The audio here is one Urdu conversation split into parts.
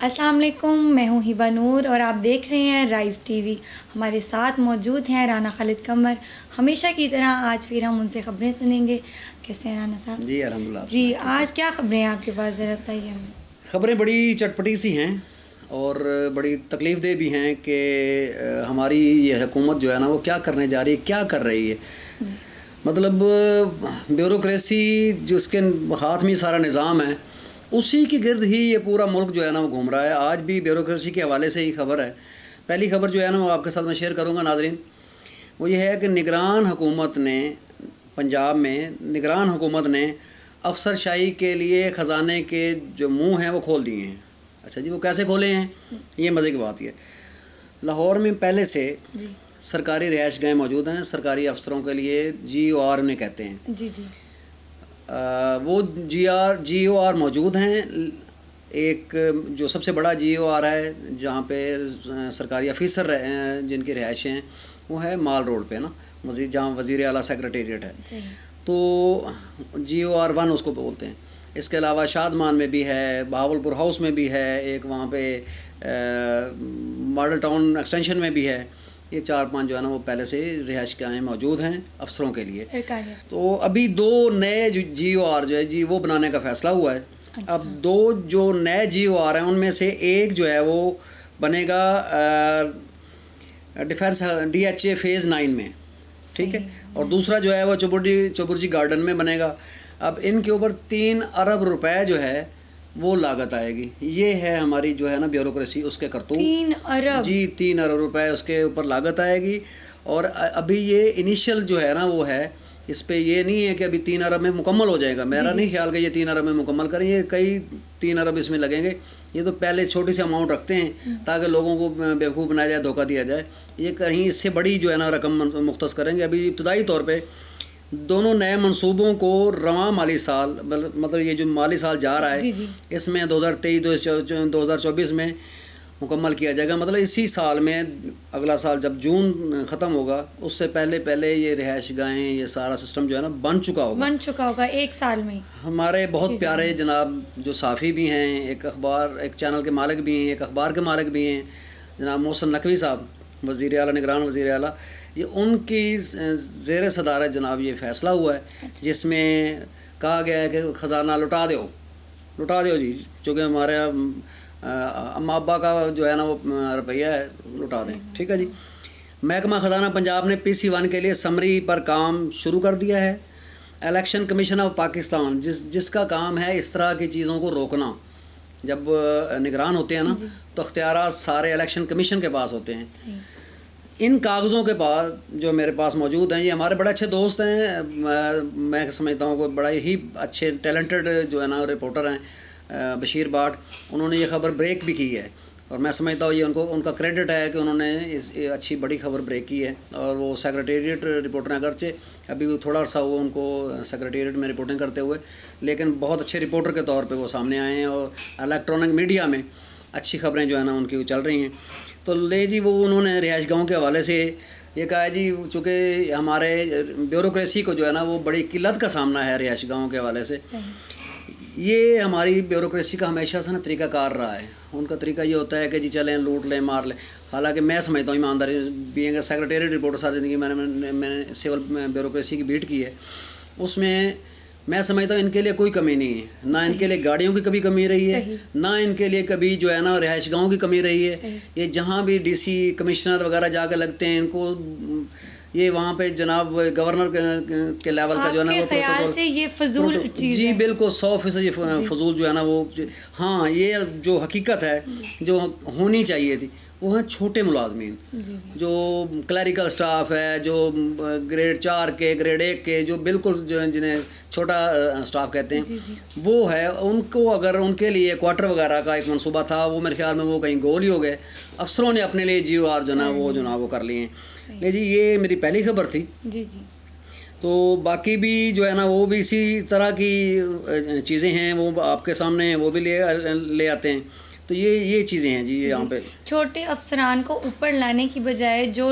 السلام علیکم، میں ہوں ہبہ نور اور آپ دیکھ رہے ہیں رائز ٹی وی۔ ہمارے ساتھ موجود ہیں رانا خالد قمر۔ ہمیشہ کی طرح آج پھر ہم ان سے خبریں سنیں گے۔ کیسے ہیں رانا صاحب؟ جی الحمدللہ۔ جی آج کیا خبریں ہیں آپ کے پاس، ذرا بتائیے ہمیں۔ خبریں بڑی چٹپٹی سی ہیں اور بڑی تکلیف دہ بھی ہیں کہ ہماری یہ حکومت جو ہے نا وہ کیا کرنے جا رہی ہے، کیا کر رہی ہے۔ مطلب بیوروکریسی جس کے ہاتھ میں سارا نظام ہے اسی کے گرد ہی یہ پورا ملک جو ہے نا وہ گھوم رہا ہے۔ آج بھی بیوروکریسی کے حوالے سے ہی خبر ہے۔ پہلی خبر جو ہے نا وہ آپ کے ساتھ میں شیئر کروں گا ناظرین، وہ یہ ہے کہ نگران حکومت نے پنجاب میں نگران حکومت نے افسر شاہی کے لیے خزانے کے جو منہ ہیں وہ کھول دیے ہیں۔ اچھا جی، وہ کیسے کھولے ہیں؟ یہ مزے کی بات ہے۔ لاہور میں پہلے سے سرکاری رہائش گاہیں موجود ہیں، سرکاری افسروں کے لیے جی او آر انہیں کہتے ہیں۔ جی جی، وہ جی او آر موجود ہیں۔ ایک جو سب سے بڑا جی او آر ہے جہاں پہ سرکاری آفیسر جن کی رہائشیں ہیں وہ ہے مال روڈ پہ نا، جہاں وزیر اعلیٰ سیکریٹریٹ ہے، تو جی او آر 1 اس کو بولتے ہیں۔ اس کے علاوہ شادمان میں بھی ہے، بہاولپور ہاؤس میں بھی ہے، ایک وہاں پہ ماڈل ٹاؤن ایکسٹینشن میں بھی ہے۔ یہ 4-5 جو ہے نا وہ پہلے سے رہائش گاہیں موجود ہیں افسروں کے لیے۔ تو ابھی 2 نئے جی او آر جو ہے جی وہ بنانے کا فیصلہ ہوا ہے۔ اب 2 جو نئے جی او آر ہیں ان میں سے ایک جو ہے وہ بنے گا defence D H A phase 9 میں، ٹھیک ہے، اور دوسرا جو ہے وہ چبرجی گارڈن میں بنے گا۔ اب ان کے اوپر 3 ارب روپے جو ہے وہ لاگت آئے گی۔ یہ ہے ہماری جو ہے نا بیوروکریسی، اس کے کرتوت۔ 3 ارب؟ جی 3 ارب روپے اس کے اوپر لاگت آئے گی۔ اور ابھی یہ انیشل جو ہے نا وہ ہے، اس پہ یہ نہیں ہے کہ ابھی 3 ارب میں مکمل ہو جائے گا۔ میرا نہیں خیال کہ یہ 3 ارب میں مکمل کریں، یہ کئی 3 ارب اس میں لگیں گے۔ یہ تو پہلے چھوٹی سی اماؤنٹ رکھتے ہیں تاکہ لوگوں کو بیوقوف بنایا جائے، دھوکہ دیا جائے۔ یہ کہیں اس سے بڑی جو ہے نا رقم مختص کریں گے۔ ابھی ابتدائی طور پہ دونوں نئے منصوبوں کو رواں مالی سال، مطلب یہ جو مالی سال جا رہا ہے اس میں 2023-2024 میں مکمل کیا جائے گا۔ مطلب اسی سال میں، اگلا سال جب جون ختم ہوگا اس سے پہلے یہ رہائش گاہیں، یہ سارا سسٹم جو ہے نا بن چکا ہوگا 1 سال میں۔ ہمارے بہت پیارے جناب جو صحافی بھی ہیں، ایک چینل کے مالک بھی ہیں، ایک اخبار کے مالک بھی ہیں، جناب محسن نقوی صاحب، وزیر اعلیٰ، نگران وزیر اعلیٰ، یہ ان کی زیر صدارت جناب یہ فیصلہ ہوا ہے جس میں کہا گیا ہے کہ خزانہ لٹا دیو جی، چونکہ ہمارے اماں ابا کا جو ہے نا وہ روپیہ ہے، لٹا دیں، ٹھیک ہے جی۔ محکمہ خزانہ پنجاب نے PC1 کے لیے سمری پر کام شروع کر دیا ہے۔ الیکشن کمیشن آف پاکستان جس کا کام ہے اس طرح کی چیزوں کو روکنا، جب نگران ہوتے ہیں نا تو اختیارات سارے الیکشن کمیشن کے پاس ہوتے ہیں۔ ان کاغذوں کے پاس جو میرے پاس موجود ہیں، یہ ہمارے بڑے اچھے دوست ہیں، میں سمجھتا ہوں کہ بڑا ہی اچھے ٹیلنٹڈ جو ہے نا رپورٹر ہیں، بشیر بھاٹ، انہوں نے یہ خبر بریک بھی کی ہے اور میں سمجھتا ہوں یہ ان کا کریڈٹ ہے کہ انہوں نے اچھی بڑی خبر بریک کی ہے۔ اور وہ سیکریٹریٹ رپورٹر ہیں، اگرچہ ابھی وہ تھوڑا سا وہ ان کو سیکریٹریٹ میں رپورٹنگ کرتے ہوئے، لیکن بہت اچھے رپورٹر کے طور پہ وہ سامنے آئے ہیں اور الیکٹرانک میڈیا میں اچھی خبریں جو ہے نا ان کی چل رہی ہیں۔ تو لے جی، وہ انہوں نے رہائش گاہوں کے حوالے سے یہ کہا ہے جی، چونکہ ہمارے بیوروکریسی کو جو ہے نا وہ بڑی قلت کا سامنا ہے رہائش گاہوں کے حوالے سے۔ یہ ہماری بیوروکریسی کا ہمیشہ سے نا طریقہ کار رہا ہے۔ ان کا طریقہ یہ ہوتا ہے کہ جی چلیں لوٹ لیں مار لیں۔ حالانکہ میں سمجھتا ہوں ایمانداری بھی ہے، سیکریٹریٹ رپورٹر ساتھ زندگی میں نے سول بیوروکریسی کی بیٹ کی ہے، اس میں میں سمجھتا ہوں ان کے لیے کوئی کمی نہیں ہے، نہ ان کے لیے گاڑیوں کی کبھی کمی رہی ہے، نہ ان کے لیے کبھی جو ہے نا رہائش گاہوں کی کمی رہی ہے۔ یہ جہاں بھی DC کمشنر وغیرہ جا کے لگتے ہیں، ان کو یہ وہاں پہ جناب گورنر کے لیول کا جو ہے نا وہ خیال سے یہ فضول چیز جی بالکل 100% یہ فضول جو ہے نا وہ، ہاں یہ جو حقیقت ہے جو ہونی چاہیے تھی وہ ہیں چھوٹے ملازمین، جو کلیریکل سٹاف ہے، جو گریڈ 4 کے، گریڈ 1 کے، جو بالکل جو جنہیں چھوٹا سٹاف کہتے ہیں، وہ ہے ان کو اگر ان کے لیے کوارٹر وغیرہ کا ایک منصوبہ تھا، وہ میرے خیال میں وہ کہیں گول ہی ہو گئے۔ افسروں نے اپنے لیے جی او آر جو نا وہ کر لیے ہیں۔ جی یہ میری پہلی خبر تھی۔ تو باقی بھی جو ہے نا وہ بھی اسی طرح کی چیزیں ہیں، وہ آپ کے سامنے ہیں، وہ بھی لے آتے ہیں۔ تو یہ چیزیں ہیں جی یہاں پہ. چھوٹے افسران کو اوپر لانے کی بجائے جو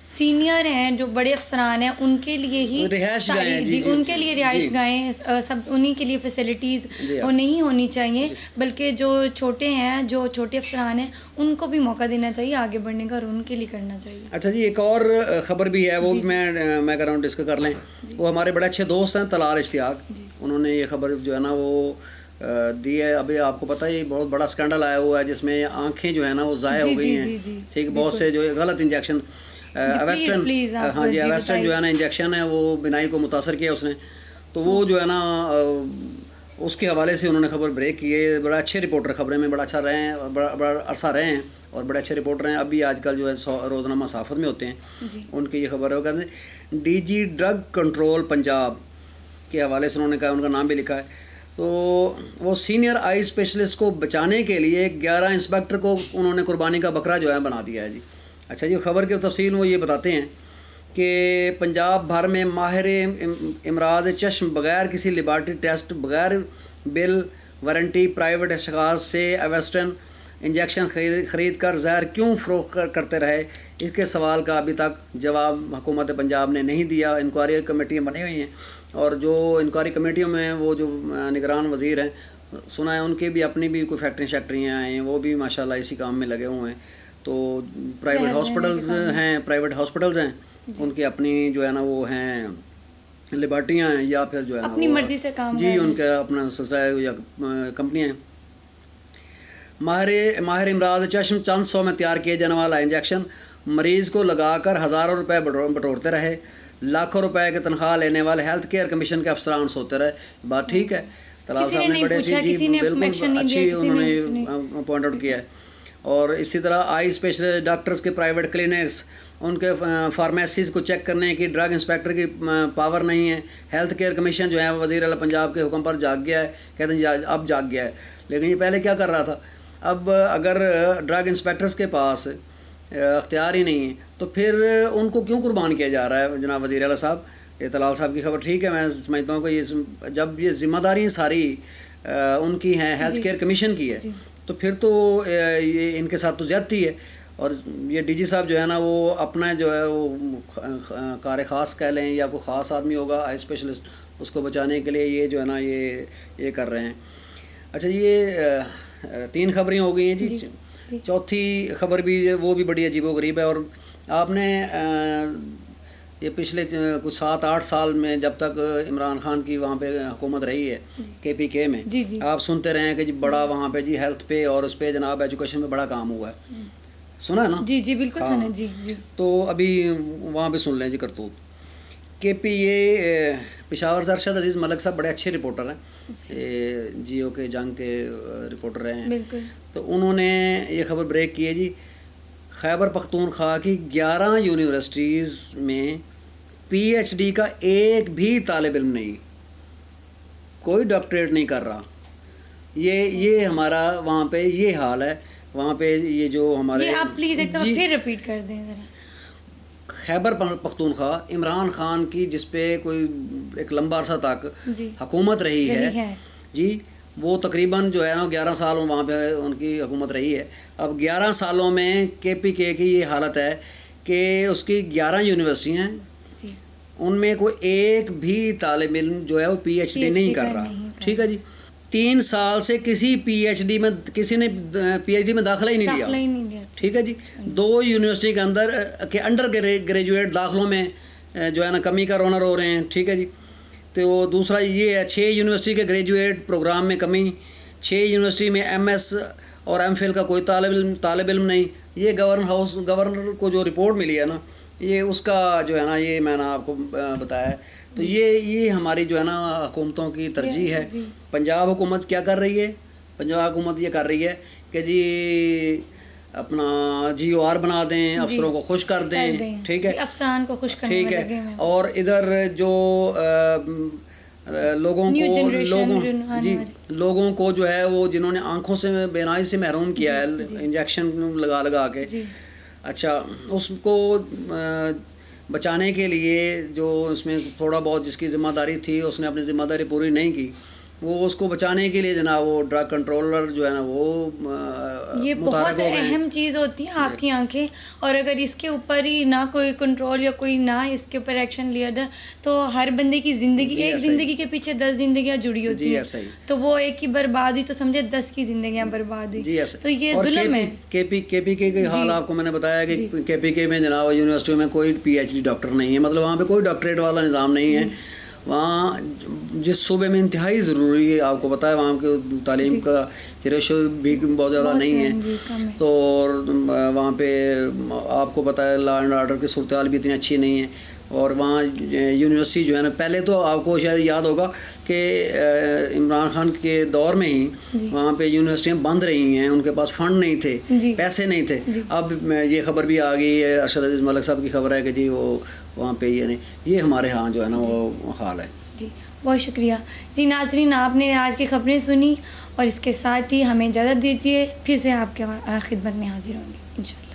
سینئر ہیں, جو بڑے افسران ہیں, ان کے لیے ہی رہائش گاہیں, جی ان کے لیے رہائش گاہیں, سب انہی کے لیے فیسلٹیز وہ نہیں ہونی چاہیے, بلکہ جو چھوٹے ہیں, جو چھوٹے افسران ہیں, ان کو بھی موقع دینا چاہیے آگے بڑھنے کا, اور ان کے لیے کرنا چاہیے. اچھا جی, ایک اور خبر بھی ہے, وہ بھی میں کر رہا ہوں ڈسکس کر لیں. وہ ہمارے بڑے اچھے دوست ہیں طلال اشتیاق, انہوں نے یہ خبر جو ہے نا وہ دی ہے. ابھی آپ کو پتہ ہے یہ بہت بڑا اسکینڈل آیا ہوا ہے جس میں آنکھیں جو ہے نا وہ ضائع ہو گئی ہیں. ٹھیک, بہت سے جو غلط انجیکشن اویسٹن, ہاں جی اویسٹن جو ہے نا انجیکشن ہے وہ بینائی کو متاثر کیا اس نے, تو وہ جو ہے نا اس کے حوالے سے انہوں نے خبر بریک کی ہے. بڑا اچھے رپورٹر خبریں میں بڑا اچھا رہے ہیں, بڑا عرصہ رہے ہیں اور بڑے اچھے رپورٹر ہیں. ابھی آج کل جو ہے روزنامہ صحافت میں ہوتے ہیں, ان کی یہ خبر ہے. وہ کہتے ہیں D G drug control Punjab کے حوالے سے انہوں نے کہا, ان کا نام بھی لکھا ہے. تو وہ سینئر آئی اسپیشلسٹ کو بچانے کے لیے 11 انسپیکٹر کو انہوں نے قربانی کا بکرا جو ہے بنا دیا ہے جی. اچھا جی, خبر کی تفصیل وہ یہ بتاتے ہیں کہ پنجاب بھر میں ماہر امراض چشم بغیر کسی لیبارٹری ٹیسٹ, بغیر بل وارنٹی پرائیویٹ اشخاص سے اویسٹن انجیکشن خرید کر زہر کیوں فروخت کرتے رہے, اس کے سوال کا ابھی تک جواب حکومت پنجاب نے نہیں دیا. انکوائری کمیٹیاں بنی ہوئی ہیں, اور جو انکوائری کمیٹیوں میں وہ جو نگران وزیر ہیں, سنا ہے ان کے بھی اپنی بھی کوئی فیکٹریاں ہیں, وہ بھی ماشاءاللہ اسی کام میں لگے ہوئے ہیں. تو پرائیویٹ ہاسپٹلز ہیں, ان کی اپنی جو ہے نا وہ ہیں لیبارٹریاں ہیں, یا پھر جو ہے نا اپنی مرضی سے کام جی ان کا اپنا سلسلہ ہے یا کمپنیاں ہیں. ماہر امراض چشم چند سو میں تیار کیے جانے والا انجیکشن مریض کو لگا کر ہزاروں روپے بٹورتے رہے. لاکھوں روپے کی تنخواہ لینے والے ہیلتھ کیئر کمیشن کے افسران سوتے رہے. بات ٹھیک ہے, طلال صاحب نے بڑے بالکل اچھی انہوں نے پوائنٹ آؤٹ کیا ہے. اور اسی طرح آئی اسپیشلسٹ ڈاکٹرز کے پرائیویٹ کلینکس, ان کے فارمیسیز کو چیک کرنے کی ڈرگ انسپیکٹر کی پاور نہیں ہے. ہیلتھ کیئر کمیشن جو ہے وزیر اعلیٰ پنجاب کے حکم پر جاگ گیا ہے, کہتے ہیں اب جاگ گیا ہے, لیکن یہ پہلے کیا کر رہا تھا. اب اگر ڈرگ انسپیکٹرز کے پاس اختیار ہی نہیں ہے تو پھر ان کو کیوں قربان کیا جا رہا ہے جناب وزیر اعلیٰ صاحب. یہ طلال صاحب کی خبر ٹھیک ہے, میں سمجھتا ہوں کہ یہ جب یہ ذمہ داریاں ساری ان کی ہیں, ہیلتھ کیئر کمیشن کی ہے, تو پھر تو یہ ان کے ساتھ تو زیادتی ہے. اور یہ ڈی جی صاحب جو ہے نا وہ اپنا جو ہے وہ کار خاص کہہ لیں یا کوئی خاص آدمی ہوگا آئی اسپیشلسٹ, اس کو بچانے کے لیے یہ جو ہے نا یہ کر رہے ہیں. اچھا, یہ 3 خبریں ہو گئی ہیں جی. چوتھی خبر بھی وہ بھی بڑی عجیب و غریب ہے, اور آپ نے یہ پچھلے کچھ 7-8 سال میں جب تک عمران خان کی وہاں پہ حکومت رہی ہے KPK میں, آپ سنتے رہے ہیں کہ جی بڑا وہاں پہ جی ہیلتھ پہ اور اس پہ جناب ایجوکیشن میں بڑا کام ہوا ہے. سنا ہے نا؟ جی بالکل سنا جی. تو ابھی وہاں پہ سن لیں جی کرتوت. یہ پشاور سے ارشد عزیز ملک صاحب بڑے اچھے رپورٹر ہیں, جیو کے جنگ کے رپورٹر رہے ہیں. تو انہوں نے یہ خبر بریک کی ہے جی, خیبر پختونخوا کی 11 یونیورسٹیز میں PhD کا ایک بھی طالب علم نہیں, کوئی ڈاکٹریٹ نہیں کر رہا. یہ ہمارا وہاں پہ یہ حال ہے. وہاں پہ یہ جو ہمارے آپ پلیز ایک دفعہ پھر ریپیٹ کر دیں ذرا. خیبر پختونخوا عمران خان کی جس پہ کوئی ایک لمبا عرصہ تک حکومت رہی ہے جی, وہ تقریباً جو ہے نا 11 سال وہاں پہ ان کی حکومت رہی ہے. اب 11 سالوں میں KPK کی یہ حالت ہے کہ اس کی 11 یونیورسٹیاں ہیں, ان میں کوئی ایک بھی طالب علم جو ہے وہ PhD نہیں کر رہا. ٹھیک ہے جی, 3 سال سے کسی نے PhD میں داخلہ ہی نہیں لیا. ٹھیک ہے جی, 2 یونیورسٹی کے انڈر گریجویٹ داخلوں میں جو ہے نا کمی کا رونر ہو رہے ہیں. ٹھیک ہے جی, تو دوسرا یہ ہے 6 یونیورسٹی کے گریجویٹ پروگرام میں کمی, 6 یونیورسٹی میں MS اور MPhil کا کوئی طالب علم نہیں. یہ گورنر کو جو رپورٹ ملی ہے نا, یہ اس کا جو ہے نا یہ میں نے آپ کو بتایا ہے. تو یہ ہماری جو ہے نا حکومتوں کی ترجیح ہے. پنجاب حکومت کیا کر رہی ہے؟ پنجاب حکومت یہ کر رہی ہے کہ جی اپنا GOR بنا دیں, افسروں کو خوش کر دیں. ٹھیک ہے, افسران کو خوش کرنے میں لگے ہیں. اور ادھر جو لوگوں کو جو ہے وہ جنہوں نے آنکھوں سے بینائی سے محروم کیا ہے انجیکشن لگا کے, اچھا اس کو بچانے کے لیے جو اس میں تھوڑا بہت جس کی ذمہ داری تھی اس نے اپنی ذمہ داری پوری نہیں کی, وہ اس کو بچانے کے لیے جناب وہ ڈرگ کنٹرولر جو ہے نا وہ یہ متحرک بہت ہو گئے ہیں۔ اہم چیز ہوتی ہے آپ کی آنکھیں، اور اگر اس کے اوپر ہی نہ کوئی کنٹرول یا کوئی نہ اس کے اوپر ایکشن لیا جائے تو ہر بندے کی زندگی، جی ایک ایسا ہی۔ زندگی کے پیچھے 10 زندگیاں جڑی ہوتی جی ہیں، ایسا ہی۔ تو وہ ایک کی برباد ہوئی تو سمجھے 10 کی زندگیاں برباد ہوئی، جی ایسا تو یہ اور ظلم ہے۔ کے پی کے حال آپ کو میں نے بتایا کہ کے پی کے میں جناب یونیورسٹی میں کوئی پی ایچ ڈی ڈاکٹر نہیں ہے، مطلب وہاں پہ کوئی ڈاکٹریٹ والا نظام نہیں ہے۔ وہاں جس صوبے میں انتہائی ضروری ہے، آپ کو پتہ ہے وہاں کے تعلیم کا ریشو بھی بہت زیادہ نہیں ہے، تو اور وہاں پہ آپ کو پتہ ہے لا اینڈ آرڈر کی صورتحال بھی اتنی اچھی نہیں ہے، اور وہاں یونیورسٹی جو ہے نا، پہلے تو آپ کو شاید یاد ہوگا کہ عمران خان کے دور میں ہی وہاں پہ یونیورسٹیاں بند رہی ہیں، ان کے پاس فنڈ نہیں تھے، پیسے نہیں تھے۔ اب یہ خبر بھی آ گئی ہے، ارشد عزیز ملک صاحب کی خبر ہے کہ جی وہ وہاں پہ یہ ہمارے ہاں جو ہے نا وہ حال ہے۔ جی بہت شکریہ جی۔ ناظرین، آپ نے آج کی خبریں سنی اور اس کے ساتھ ہی ہمیں اجازت دیجیے، پھر سے آپ کے خدمت میں حاضر ہوں گے انشاءاللہ۔